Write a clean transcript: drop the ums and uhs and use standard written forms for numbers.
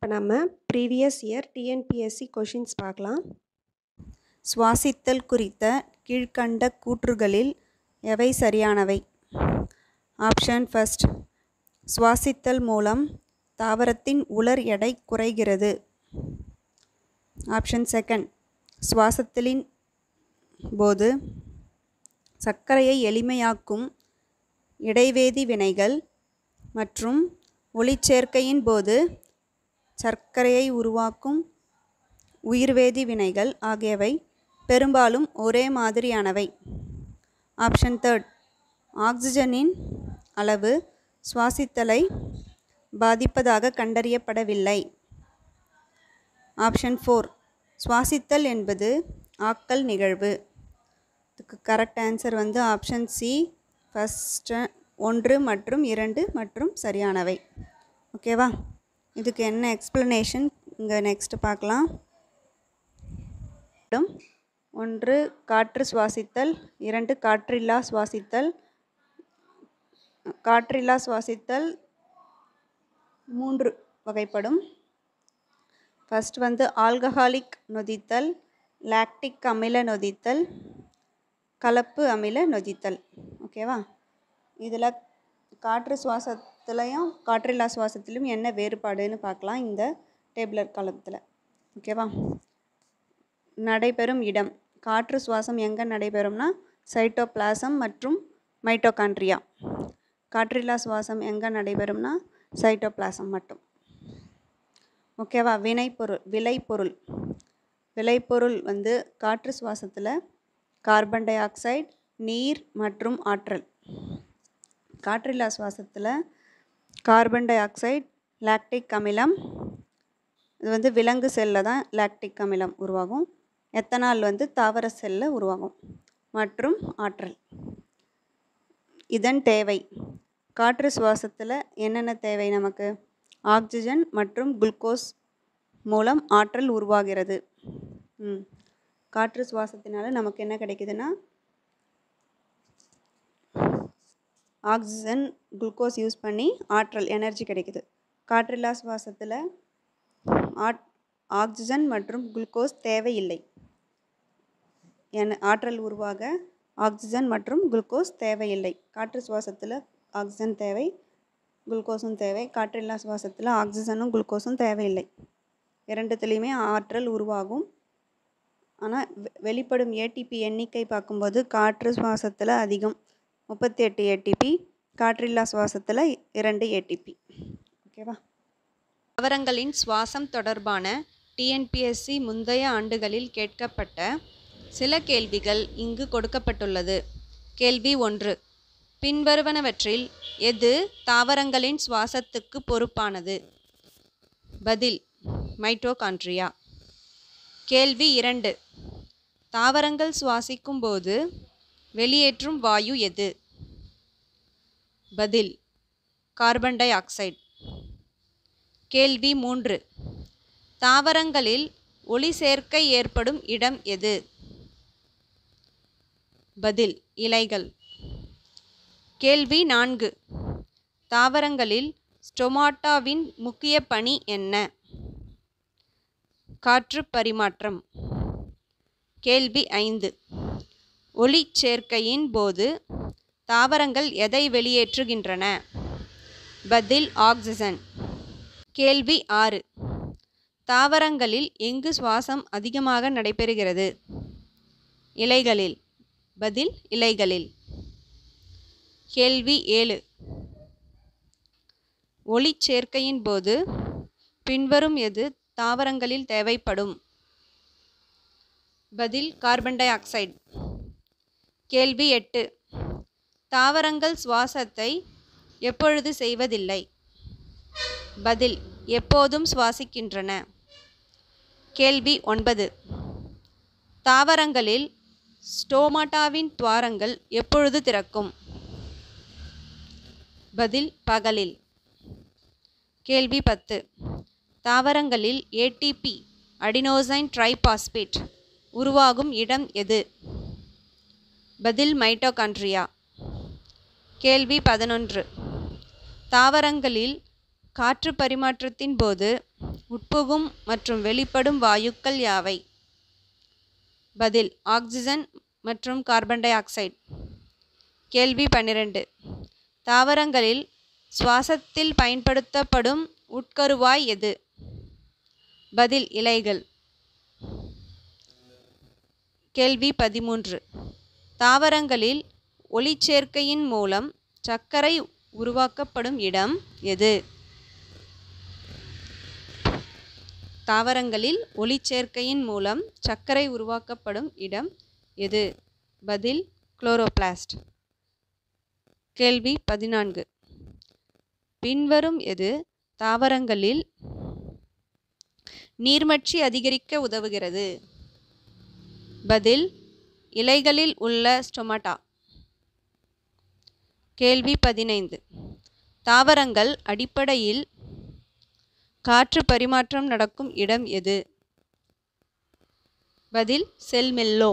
இப்போ நம்ம previous year TNPSC questions பார்க்கலாம். சுவாசித்தல் குறித்த கீழ்க்கண்ட கூற்றுகளில் எவை சரியானவை? ஆப்ஷன் ஃபர்ஸ்ட், சுவாசித்தல் மூலம் தாவரத்தின் உலர் எடை குறைகிறது. ஆப்ஷன் செகண்ட், சுவாசத்தின் போது சர்க்கரையை எளிமையாக்கும் இடைவேதி வினைகள் மற்றும் ஒளிச்சேர்க்கையின் போது சர்க்கரையை உருவாக்கும் உயிர்வேதி வினைகள் ஆகியவை பெரும்பாலும் ஒரே மாதிரியானவை. ஆப்ஷன் தேர்ட், ஆக்சிஜனின் அளவு சுவாசித்தலை பாதிப்பதாக கண்டறியப்படவில்லை. ஆப்ஷன் ஃபோர், சுவாசித்தல் என்பது ஆக்கல் நிகழ்வு. இதுக்கு correct answer option C, first 1 மற்றும் 2 மற்றும் சரியானவை. ஓகேவா? இதுக்கு என்ன எக்ஸ்ப்ளனேஷன் இங்கே நெக்ஸ்ட் பார்க்கலாம். 1 காற்று சுவாசித்தல், 2 காற்றில்லா சுவாசித்தல். காற்றில்லா சுவாசித்தல் 3 வகைப்படும். ஃபஸ்ட் ஆல்கஹாலிக் நொதித்தல், லாக்டிக் அமில நொதித்தல், கலப்பு அமில நொதித்தல். ஓகேவா? இதில் காற்று சுவாசத்துலையும் காற்றில்லா சுவாசத்திலும் என்ன வேறுபாடுன்னு பார்க்கலாம் இந்த டேபிளர் காலத்தில். ஓகேவா? நடைபெறும் இடம், காற்று சுவாசம் எங்கே நடைபெறும்னா சைட்டோபிளாசம் மற்றும் மைட்டோகாண்ட்ரியா. காற்றில்லா சுவாசம் எங்கே நடைபெறும்னா சைட்டோபிளாசம் மட்டும். ஓகேவா? விளைபொருள் காற்று சுவாசத்தில் கார்பன் டை ஆக்சைடு, நீர் மற்றும் ஆற்றல். காற்றில்லா சுவாசத்தில் கார்பன் டை ஆக்சைடு, லாக்டிக் அமிலம், இது விலங்கு செல்லில் தான் லாக்டிக் அமிலம் உருவாகும். எத்தனால் தாவர செல்லில் உருவாகும் மற்றும் ஆற்றல். இதன் தேவை, காற்று சுவாசத்தில் என்னென்ன தேவை நமக்கு? ஆக்சிஜன் மற்றும் குளுக்கோஸ் மூலம் ஆற்றல் உருவாகிறது. காற்று சுவாசத்தினால நமக்கு என்ன கிடைக்குதுன்னா ஆக்சிஜன், குளுக்கோஸ் யூஸ் பண்ணி ஆற்றல் எனர்ஜி கிடைக்குது. காற்றில்லா சுவாசத்தில் ஆக்சிஜன் மற்றும் குளுக்கோஸ் தேவையில்லை. ஆற்றல் உருவாக ஆக்சிஜன் மற்றும் குளுக்கோஸ் தேவையில்லை. காற்று சுவாசத்தில் ஆக்சிஜன் தேவை, குளுக்கோஸும் தேவை. காற்றில்லா சுவாசத்தில் ஆக்சிஜனும் குளுக்கோஸும் தேவையில்லை. இரண்டுத்துலேயுமே ஆற்றல் உருவாகும். ஆனால் வெளிப்படும் ஏடிபி எண்ணிக்கை பார்க்கும்போது காற்று சுவாசத்தில் அதிகம், 38 ஏடிபி. காற்றில்லா சுவாசத்தில் 2 ஏடிபி. ஓகேவா? தாவரங்களின் சுவாசம் தொடர்பான டிஎன்பிஎஸ்சி முந்தைய ஆண்டுகளில் கேட்கப்பட்ட சில கேள்விகள் இங்கு கொடுக்கப்பட்டுள்ளது. கேள்வி 1, பின்வருவனவற்றில் எது தாவரங்களின் சுவாசத்துக்கு பொறுப்பானது? பதில், மைட்டோகாண்ட்ரியா. கேள்வி 2, தாவரங்கள் சுவாசிக்கும் போது வெளியேற்றும் வாயு எது? பதில், கார்பன் டை ஆக்சைடு. கேள்வி 3, தாவரங்களில் ஒளி சேர்க்கை ஏற்படும் இடம் எது? பதில், இலைகள். கேள்வி 4, தாவரங்களில் ஸ்டோமாட்டாவின் முக்கிய பணி என்ன? காற்று பரிமாற்றம். கேள்வி 5, ஒளிச் சேர்க்கையின் போது தாவரங்கள் எதை வெளியேற்றுகின்றன? பதில், ஆக்சிஜன். கேள்வி 6, தாவரங்களில் எங்கு சுவாசம் அதிகமாக நடைபெறுகிறது? இலைகளில். பதில், இலைகளில். கேள்வி 7, ஒளிச் சேர்க்கையின் போது பின்வரும் எது தாவரங்களில் தேவைப்படும்? பதில், கார்பன் டை ஆக்சைடு. கேள்வி 8, தாவரங்கள் சுவாசத்தை எப்பொழுது செய்வதில்லை? பதில், எப்போதும் சுவாசிக்கின்றன. கேள்வி 9, தாவரங்களில் ஸ்டோமாட்டாவின் துவாரங்கள் எப்பொழுது திறக்கும்? பதில், பகலில். கேள்வி 10, தாவரங்களில் ஏடிபி, அடினோசைன் ட்ரைபாஸ்பேட் உருவாகும் இடம் எது? பதில், மைட்டோகாண்ட்ரியா. கேள்வி 11, தாவரங்களில் காற்று பரிமாற்றத்தின் போது உட்புகும் மற்றும் வெளிப்படும் வாயுக்கள் யாவை? பதில் ஆக்சிஜன் மற்றும் கார்பன் டை ஆக்சைடு. கேள்வி 12. தாவரங்களில் சுவாசத்தில் பயன்படுத்தப்படும் உட்கருவாய் எது? பதில் இலைகள். கேள்வி 13. தாவரங்களில் ஒளிச்சேர்க்கையின் மூலம் சர்க்கரை உருவாக்கப்படும் இடம் எது? தாவரங்களில் ஒளிச்சேர்க்கையின் மூலம் சர்க்கரை உருவாக்கப்படும் இடம் எது? பதில் குளோரோபிளாஸ்ட். கேள்வி 14. பின்வரும் எது தாவரங்களில் நீர்மட்சி அதிகரிக்க உதவுகிறது? பதில் இலைகளில் உள்ள ஸ்டொமட்டா. கேள்வி 15. தாவரங்கள் அடிப்படையில் காற்று பரிமாற்றம் நடக்கும் இடம் எது? பதில் செல் மெல்லோ.